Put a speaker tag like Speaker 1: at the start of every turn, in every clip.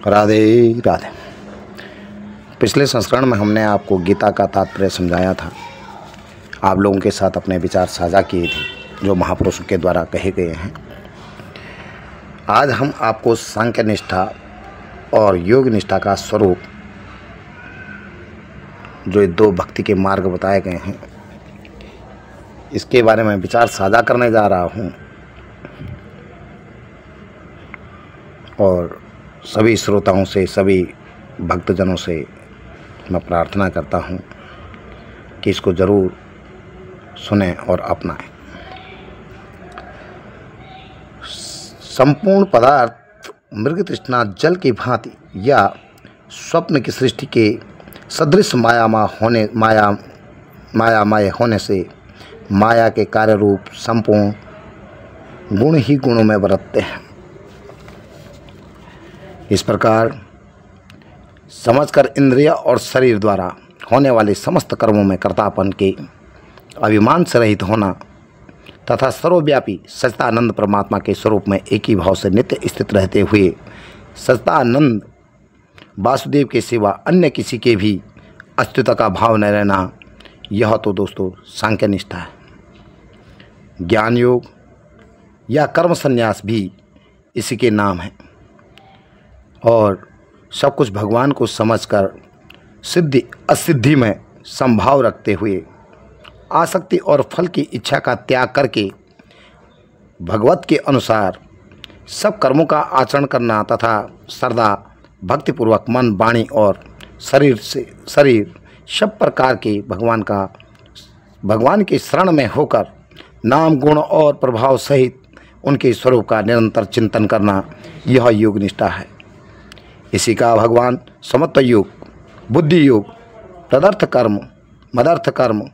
Speaker 1: राधे राधे। पिछले संस्करण में हमने आपको गीता का तात्पर्य समझाया था, आप लोगों के साथ अपने विचार साझा किए थे जो महापुरुषों के द्वारा कहे गए हैं। आज हम आपको सांख्य निष्ठा और योग निष्ठा का स्वरूप, जो दो भक्ति के मार्ग बताए गए हैं, इसके बारे में विचार साझा करने जा रहा हूँ। और सभी श्रोताओं से, सभी भक्तजनों से मैं प्रार्थना करता हूँ कि इसको ज़रूर सुनें और अपनाएं। संपूर्ण पदार्थ मृग तृष्णा जल की भांति या स्वप्न की सृष्टि के सदृश मायामय होने से माया के कार्य रूप संपूर्ण गुण ही गुणों में बरतते हैं। इस प्रकार समझकर इंद्रिय और शरीर द्वारा होने वाले समस्त कर्मों में कर्तापन के अभिमान से रहित होना तथा सर्वव्यापी सच्चिदानंद परमात्मा के स्वरूप में एक ही भाव से नित्य स्थित रहते हुए सच्चिदानंद वासुदेव के सिवा अन्य किसी के भी अस्तित्व का भाव न रहना, यह तो दोस्तों सांख्य निष्ठा है। ज्ञान योग या कर्म संन्यास भी इसी के नाम है और सब कुछ भगवान को समझकर सिद्धि असिद्धि में संभाव रखते हुए आसक्ति और फल की इच्छा का त्याग करके भगवत के अनुसार सब कर्मों का आचरण करना तथा श्रद्धा भक्तिपूर्वक मन, वाणी और शरीर सब प्रकार के भगवान के शरण में होकर नाम, गुण और प्रभाव सहित उनके स्वरूप का निरंतर चिंतन करना, यह योग निष्ठा है। इसी का भगवान समत्व योग, बुद्धि योग, तदर्थ कर्म, मदर्थ कर्म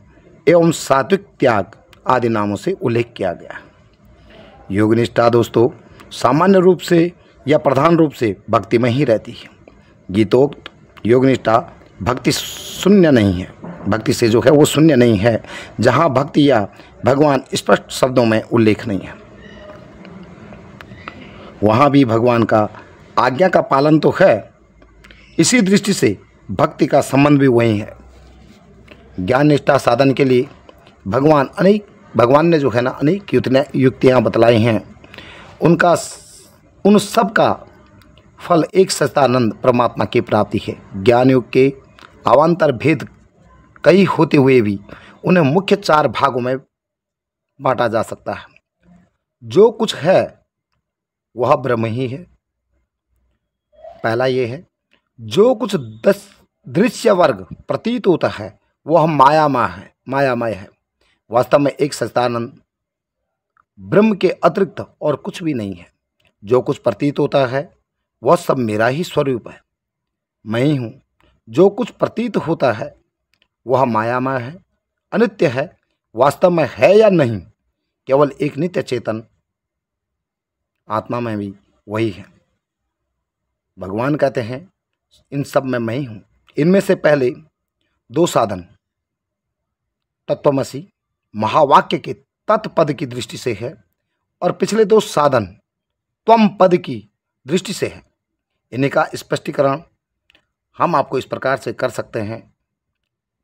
Speaker 1: एवं सात्विक त्याग आदि नामों से उल्लेख किया गया। योग निष्ठा दोस्तों सामान्य रूप से या प्रधान रूप से भक्ति में ही रहती है। गीतोक्त योग निष्ठा भक्ति शून्य नहीं है, भक्ति से जो है वो शून्य नहीं है, जहाँ भक्ति या भगवान स्पष्ट शब्दों में उल्लेख नहीं है, वहाँ भी भगवान का आज्ञा का पालन तो है। इसी दृष्टि से भक्ति का संबंध भी वही है। ज्ञान निष्ठा साधन के लिए भगवान ने जो है ना अनेक युक्तियाँ बतलाई हैं। उन सब का फल एक सच्चिदानंद परमात्मा की प्राप्ति है। ज्ञान योग के अवान्तर भेद कई होते हुए भी उन्हें मुख्य 4 भागों में बांटा जा सकता है। जो कुछ है वह ब्रह्म ही है। पहला ये है, जो कुछ दृश्य वर्ग प्रतीत होता है वह मायामय है। वास्तव में एक सच्चिदानंद ब्रह्म के अतिरिक्त और कुछ भी नहीं है। जो कुछ प्रतीत होता है वह सब मेरा ही स्वरूप है, मैं ही हूँ। जो कुछ प्रतीत होता है वह मायामय है, अनित्य है, वास्तव में है या नहीं, केवल एक नित्य चेतन आत्मा में भी वही है। भगवान कहते हैं इन सब में मैं ही हूँ। इनमें से पहले 2 साधन तत्वमसि महावाक्य के तत्पद की दृष्टि से है और पिछले 2 साधन त्वम पद की दृष्टि से है। इन्हीं का स्पष्टीकरण हम आपको इस प्रकार से कर सकते हैं।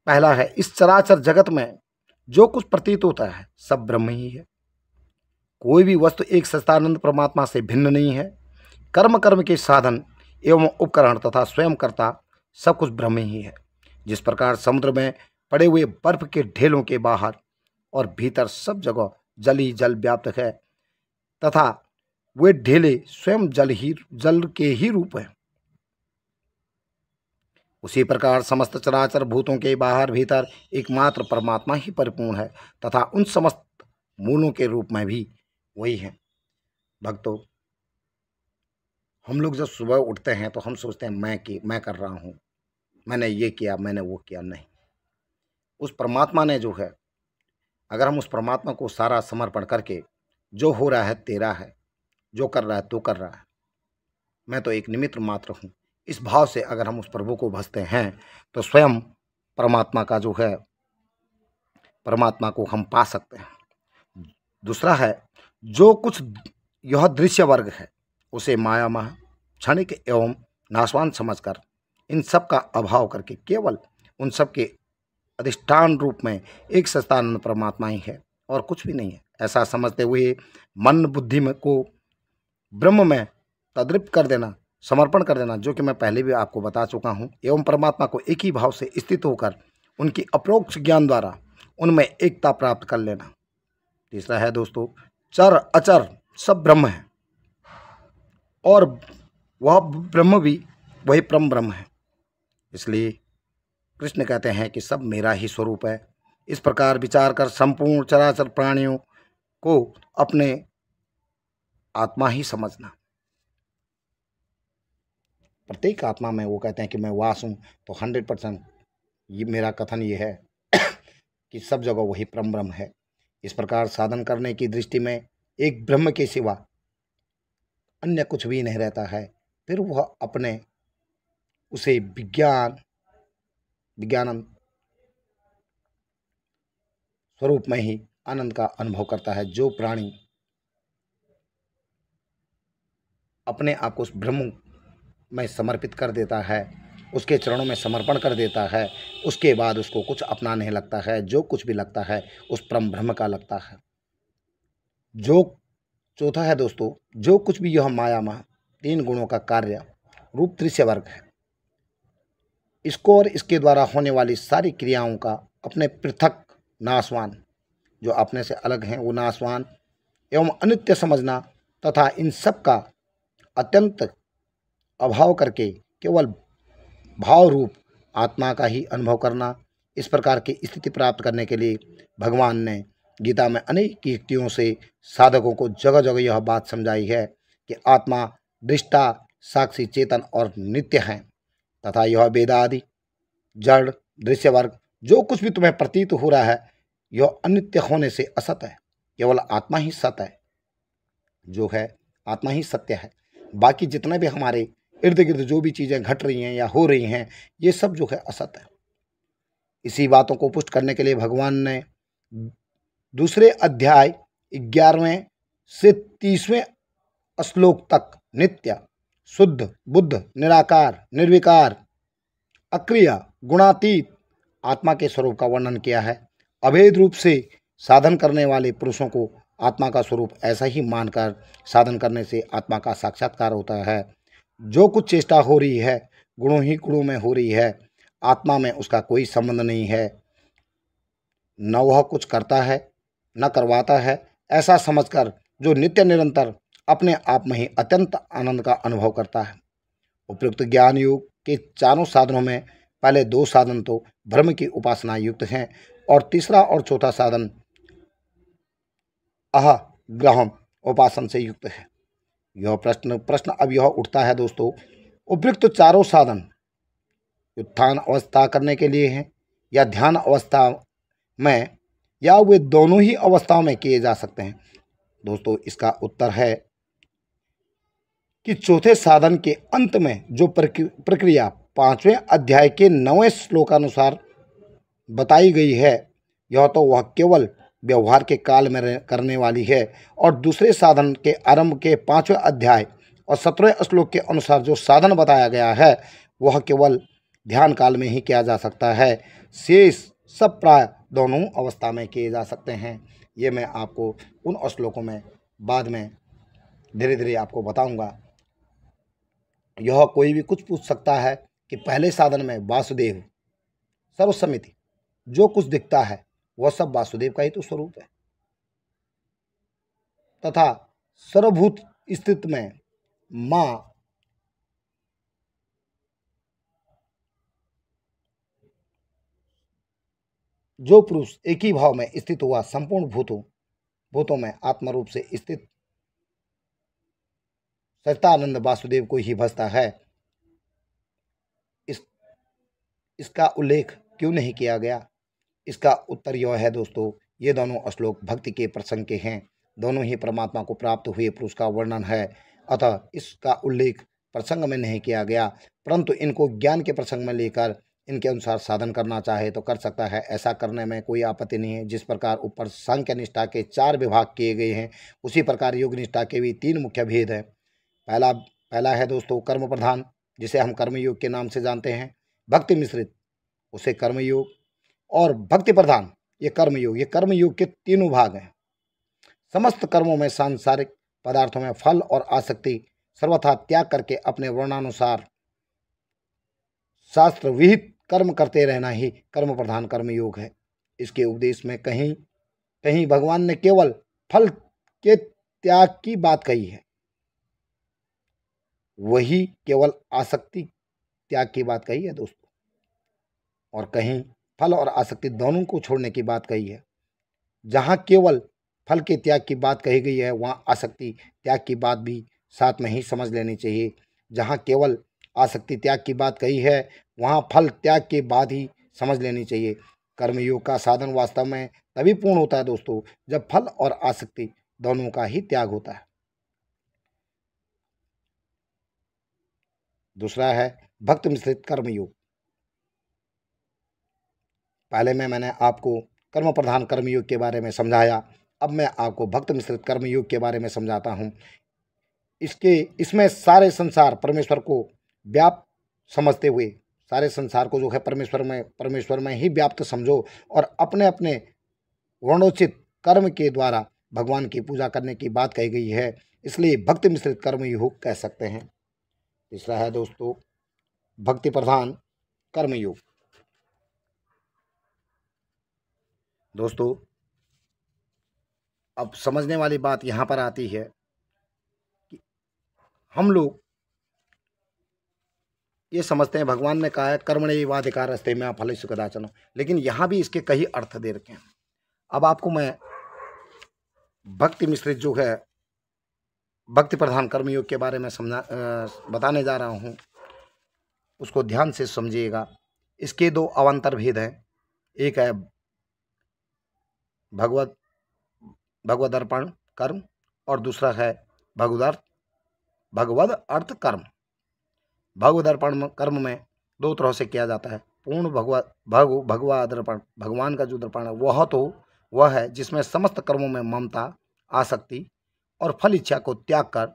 Speaker 1: पहला है, इस चराचर जगत में जो कुछ प्रतीत होता है सब ब्रह्म ही है। कोई भी वस्तु एक सच्चिदानंद परमात्मा से भिन्न नहीं है। कर्म के साधन एवं उपकरण तथा स्वयं कर्ता सब कुछ ब्रह्म ही है। जिस प्रकार समुद्र में पड़े हुए बर्फ के ढेलों के बाहर और भीतर सब जगह जल ही जल व्याप्त है तथा वे ढेले स्वयं जल के ही रूप है, उसी प्रकार समस्त चराचर भूतों के बाहर भीतर एकमात्र परमात्मा ही परिपूर्ण है तथा उन समस्त मूलों के रूप में भी वही है। भक्तों, हम लोग जब सुबह उठते हैं तो हम सोचते हैं मैं कर रहा हूँ, मैंने ये किया, मैंने वो किया। नहीं, उस परमात्मा ने जो है, अगर हम उस परमात्मा को सारा समर्पण करके जो हो रहा है तेरा है, जो कर रहा है तो कर रहा है, मैं तो एक निमित्त मात्र हूँ, इस भाव से अगर हम उस प्रभु को भजते हैं तो स्वयं परमात्मा का जो है, परमात्मा को हम पा सकते हैं। दूसरा है, जो कुछ यह दृश्य वर्ग है उसे मायामय, क्षणिक एवं नाशवान समझकर इन सब का अभाव करके केवल उन सब के अधिष्ठान रूप में एक सच्चिदानंद परमात्मा ही है और कुछ भी नहीं है, ऐसा समझते हुए मन बुद्धि में को ब्रह्म में तद्रिप्त कर देना, समर्पण कर देना, जो कि मैं पहले भी आपको बता चुका हूँ, एवं परमात्मा को एक ही भाव से स्थित होकर उनकी अपरोक्ष ज्ञान द्वारा उनमें एकता प्राप्त कर लेना। तीसरा है दोस्तों, चर अचर सब ब्रह्म है और वह ब्रह्म भी वही परम ब्रह्म है, इसलिए कृष्ण कहते हैं कि सब मेरा ही स्वरूप है। इस प्रकार विचार कर संपूर्ण चराचर प्राणियों को अपने आत्मा ही समझना। प्रत्येक आत्मा में वो कहते हैं कि मैं वास हूँ, तो 100% ये मेरा कथन ये है कि सब जगह वही परम ब्रह्म है। इस प्रकार साधन करने की दृष्टि में एक ब्रह्म के सिवा अन्य कुछ भी नहीं रहता है। फिर वह अपने उसे विज्ञानंद स्वरूप में ही आनंद का अनुभव करता है। जो प्राणी अपने आप को उस ब्रह्म में समर्पित कर देता है, उसके चरणों में समर्पण कर देता है, उसके बाद उसको कुछ अपना नहीं लगता है। जो कुछ भी लगता है उस परम ब्रह्म का लगता है। जो चौथा है दोस्तों, जो कुछ भी यह माया में 3 गुणों का कार्य रूप दृश्य वर्ग है, इसको और इसके द्वारा होने वाली सारी क्रियाओं का अपने पृथक नाशवान, जो अपने से अलग हैं, वो नाशवान एवं अनित्य समझना तथा इन सब का अत्यंत अभाव करके केवल भाव रूप आत्मा का ही अनुभव करना। इस प्रकार की स्थिति प्राप्त करने के लिए भगवान ने गीता में अनेक युक्तियों से साधकों को जगह जगह यह बात समझाई है कि आत्मा दृष्टा, साक्षी, चेतन और नित्य है तथा यह वेदादि जड़ दृश्य वर्ग जो कुछ भी तुम्हें प्रतीत हो रहा है, यह अनित्य होने से असत है। केवल आत्मा ही सत्य है, जो है आत्मा ही सत्य है। बाकी जितने भी हमारे इर्द गिर्द जो भी चीज़ें घट रही हैं या हो रही हैं, ये सब जो है असत है। इसी बातों को पुष्ट करने के लिए भगवान ने दूसरे अध्याय 11वें से 30वें श्लोक तक नित्य, शुद्ध, बुद्ध, निराकार, निर्विकार, अक्रिय, गुणातीत आत्मा के स्वरूप का वर्णन किया है। अभेद रूप से साधन करने वाले पुरुषों को आत्मा का स्वरूप ऐसा ही मानकर साधन करने से आत्मा का साक्षात्कार होता है। जो कुछ चेष्टा हो रही है गुणों ही गुणों में हो रही है, आत्मा में उसका कोई संबंध नहीं है। न वह कुछ करता है न करवाता है, ऐसा समझकर जो नित्य निरंतर अपने आप में ही अत्यंत आनंद का अनुभव करता है। उपयुक्त ज्ञान योग के चारों साधनों में पहले 2 साधन तो ब्रह्म की उपासना युक्त हैं और तीसरा और चौथा साधन ग्रहम उपासन से युक्त है। यह प्रश्न अब यह उठता है दोस्तों, उपयुक्त चारों साधन उत्थान अवस्था करने के लिए हैं या ध्यान अवस्था में, या वे दोनों ही अवस्थाओं में किए जा सकते हैं? दोस्तों इसका उत्तर है कि चौथे साधन के अंत में जो प्रक्रिया 5वें अध्याय के 9वें श्लोकानुसार बताई गई है, यह तो वह केवल व्यवहार के काल में करने वाली है, और दूसरे साधन के आरंभ के 5वें अध्याय और 17वें श्लोक के अनुसार जो साधन बताया गया है, वह केवल ध्यान काल में ही किया जा सकता है। शेष सब प्राय दोनों अवस्था में किए जा सकते हैं। ये मैं आपको उन श्लोकों में बाद में धीरे धीरे आपको बताऊंगा। यह कोई भी कुछ पूछ सकता है कि पहले साधन में वासुदेव सर्वसमिति जो कुछ दिखता है वह सब वासुदेव का ही तो स्वरूप है, तथा सर्वभूत स्थित में माँ जो पुरुष एक ही भाव में स्थित हुआ संपूर्ण भूतों में आत्मरूप से स्थित सच्चिदानंद वासुदेव को ही भजता है। इसका उल्लेख क्यों नहीं किया गया? इसका उत्तर यह है दोस्तों, ये दोनों श्लोक भक्ति के प्रसंग के हैं, दोनों ही परमात्मा को प्राप्त हुए पुरुष का वर्णन है, अतः इसका उल्लेख प्रसंग में नहीं किया गया, परंतु इनको ज्ञान के प्रसंग में लेकर इनके अनुसार साधन करना चाहे तो कर सकता है। ऐसा करने में कोई आपत्ति नहीं है। जिस प्रकार ऊपर सांख्य निष्ठा के 4 विभाग किए गए हैं, उसी प्रकार योग निष्ठा के भी 3 मुख्य भेद हैं। पहला है दोस्तों कर्म प्रधान, जिसे हम कर्मयोग के नाम से जानते हैं, भक्ति मिश्रित उसे कर्मयोग, और भक्ति प्रधान ये कर्मयोग। ये कर्मयोग के तीनों भाग हैं। समस्त कर्मों में सांसारिक पदार्थों में फल और आसक्ति सर्वथा त्याग करके अपने वर्णानुसार शास्त्र विहित कर्म करते रहना ही कर्म प्रधान कर्मयोग है। इसके उपदेश में कहीं कहीं भगवान ने केवल फल के त्याग की बात कही है, वही केवल आसक्ति त्याग की बात कही है दोस्तों, और कहीं फल और आसक्ति दोनों को छोड़ने की बात कही है। जहाँ केवल फल के त्याग की बात कही गई है, वहाँ आसक्ति त्याग की बात भी साथ में ही समझ लेनी चाहिए। जहाँ केवल आसक्ति त्याग की बात कही है, वहाँ फल त्याग के बाद ही समझ लेनी चाहिए। कर्मयोग का साधन वास्तव में तभी पूर्ण होता है दोस्तों, जब फल और आसक्ति दोनों का ही त्याग होता है। दूसरा है भक्त मिश्रित कर्मयोग। पहले मैंने आपको कर्म प्रधान कर्मयोग के बारे में समझाया, अब मैं आपको भक्त मिश्रित कर्मयोग के बारे में समझाता हूँ। इसमें सारे संसार परमेश्वर को व्याप्त समझते हुए, सारे संसार को जो है परमेश्वर में ही व्याप्त समझो, और अपने अपने वर्णोचित कर्म के द्वारा भगवान की पूजा करने की बात कही गई है, इसलिए भक्ति मिश्रित कर्मयोग कह सकते हैं। तीसरा है दोस्तों भक्ति प्रधान कर्मयोग। दोस्तों अब समझने वाली बात यहाँ पर आती है कि हम लोग ये समझते हैं भगवान ने कहा है कर्मण्येवाधिकारस्ते मा फलेषु कदाचन, लेकिन यहाँ भी इसके कई अर्थ दे रखे हैं। अब आपको मैं भक्ति मिश्रित जो है भक्ति प्रधान कर्मयोग के बारे में बताने जा रहा हूँ, उसको ध्यान से समझिएगा। इसके दो अवान्तर भेद हैं। एक है भगवद अर्पण कर्म, और दूसरा है भगवद अर्थ कर्म। भगवद अर्पण कर्म में दो तरह से किया जाता है। पूर्ण भगवद अर्पण, भगवान का जो दर्पण है वह है जिसमें समस्त कर्मों में ममता, आसक्ति और फल इच्छा को त्याग कर,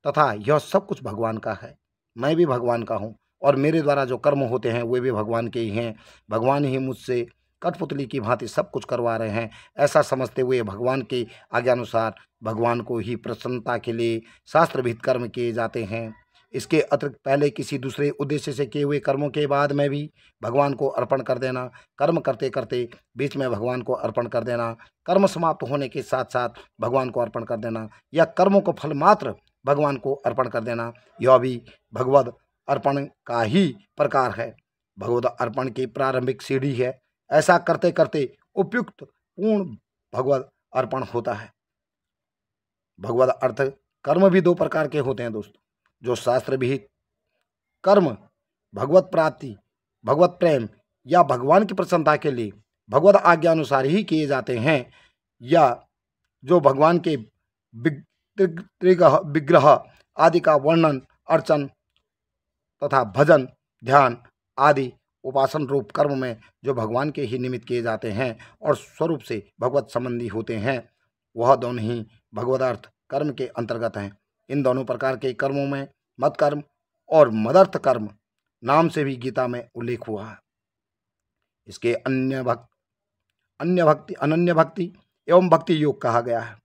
Speaker 1: तथा यह सब कुछ भगवान का है, मैं भी भगवान का हूँ, और मेरे द्वारा जो कर्म होते हैं वे भी भगवान के ही हैं, भगवान ही मुझसे कठपुतली की भांति सब कुछ करवा रहे हैं, ऐसा समझते हुए भगवान के आज्ञानुसार भगवान को ही प्रसन्नता के लिए शास्त्र विहित कर्म किए जाते हैं। इसके अतिरिक्त पहले किसी दूसरे उद्देश्य से किए हुए कर्मों के बाद में भी भगवान को अर्पण कर देना, कर्म करते करते बीच में भगवान को अर्पण कर देना, कर्म समाप्त होने के साथ साथ भगवान को अर्पण कर देना, या कर्मों को फल मात्र भगवान को अर्पण कर देना, यह भी भगवद अर्पण का ही प्रकार है, भगवद अर्पण की प्रारंभिक सीढ़ी है। ऐसा करते करते उपयुक्त पूर्ण भगवद अर्पण होता है। भगवद अर्थ कर्म भी दो प्रकार के होते हैं दोस्तों, जो शास्त्र विहित कर्म भगवत प्राप्ति, भगवत प्रेम या भगवान की प्रसन्नता के लिए भगवत आज्ञा अनुसार ही किए जाते हैं, या जो भगवान के विग्रह आदि का वर्णन, अर्चन तथा भजन, ध्यान आदि उपासन रूप कर्म में जो भगवान के ही निमित्त किए जाते हैं और स्वरूप से भगवत संबंधी होते हैं, वह दोनों ही भगवदार्थ कर्म के अंतर्गत हैं। इन दोनों प्रकार के कर्मों में मत कर्म और मदर्थ कर्म नाम से भी गीता में उल्लेख हुआ है। इसके अनन्य भक्ति एवं भक्ति योग कहा गया है,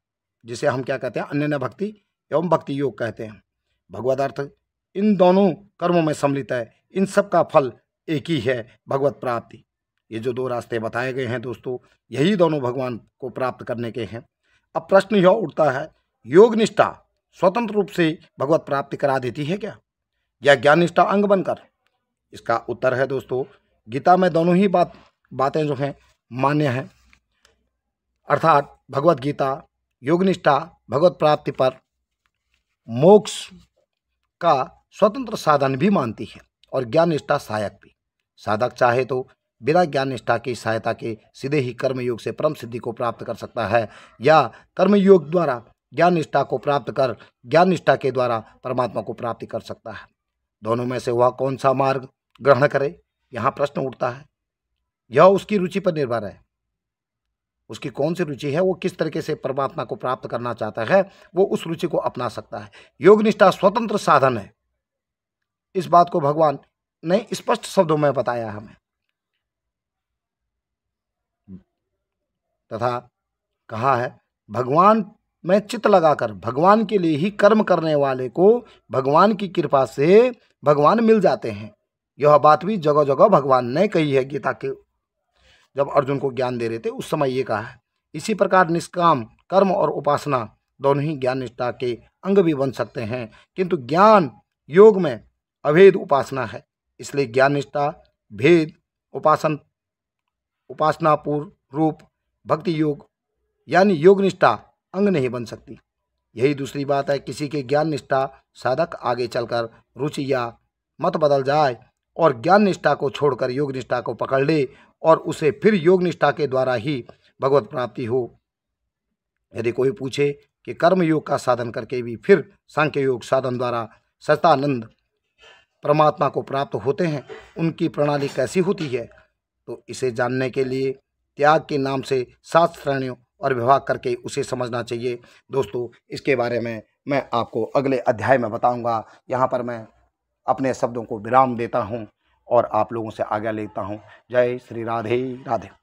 Speaker 1: जिसे हम क्या कहते हैं, अनन्य भक्ति एवं भक्ति योग कहते हैं। भगवदार्थ इन दोनों कर्मों में सम्मिलित है। इन सब का फल एक ही है, भगवत प्राप्ति। ये जो दो रास्ते बताए गए हैं दोस्तों, यही दोनों भगवान को प्राप्त करने के हैं। अब प्रश्न यह उठता है, योग निष्ठा स्वतंत्र रूप से भगवत प्राप्ति करा देती है क्या, या ज्ञान निष्ठा अंग बनकर? इसका उत्तर है दोस्तों, गीता में दोनों ही बातें जो हैं मान्य हैं। अर्थात भगवत गीता योग निष्ठा भगवत प्राप्ति पर मोक्ष का स्वतंत्र साधन भी मानती है, और ज्ञान निष्ठा सहायक भी। साधक चाहे तो बिना ज्ञान निष्ठा की सहायता के सीधे ही कर्मयोग से परम सिद्धि को प्राप्त कर सकता है, या कर्मयोग द्वारा ज्ञान निष्ठा को प्राप्त कर ज्ञान निष्ठा के द्वारा परमात्मा को प्राप्ति कर सकता है। दोनों में से वह कौन सा मार्ग ग्रहण करे, यहाँ प्रश्न उठता है। यह उसकी रुचि पर निर्भर है। उसकी कौन सी रुचि है, वो किस तरीके से परमात्मा को प्राप्त करना चाहता है, वो उस रुचि को अपना सकता है। योग निष्ठा स्वतंत्र साधन है, इस बात को भगवान ने स्पष्ट शब्दों में बताया हमें, तथा कहा है भगवान में चित्त लगाकर भगवान के लिए ही कर्म करने वाले को भगवान की कृपा से भगवान मिल जाते हैं। यह बात भी जगह जगह भगवान ने कही है। गीता के जब अर्जुन को ज्ञान दे रहे थे उस समय ये कहा है। इसी प्रकार निष्काम कर्म और उपासना दोनों ही ज्ञान निष्ठा के अंग भी बन सकते हैं, किंतु ज्ञान योग में अभेद उपासना है, इसलिए ज्ञान निष्ठा भेद उपासना पूर्व रूप भक्ति योग यानी योग निष्ठा अंग नहीं बन सकती। यही दूसरी बात है, किसी के ज्ञान निष्ठा साधक आगे चलकर रुचि या मत बदल जाए और ज्ञान निष्ठा को छोड़कर योग निष्ठा को पकड़ ले और उसे फिर योग निष्ठा के द्वारा ही भगवत प्राप्ति हो। यदि कोई पूछे कि कर्म योग का साधन करके भी फिर सांख्य योग साधन द्वारा सच्चिदानंद परमात्मा को प्राप्त होते हैं, उनकी प्रणाली कैसी होती है, तो इसे जानने के लिए त्याग के नाम से 7 श्रेणियों और विभाग करके उसे समझना चाहिए। दोस्तों, इसके बारे में मैं आपको अगले अध्याय में बताऊंगा। यहाँ पर मैं अपने शब्दों को विराम देता हूँ और आप लोगों से आज्ञा लेता हूँ। जय श्री राधे राधे।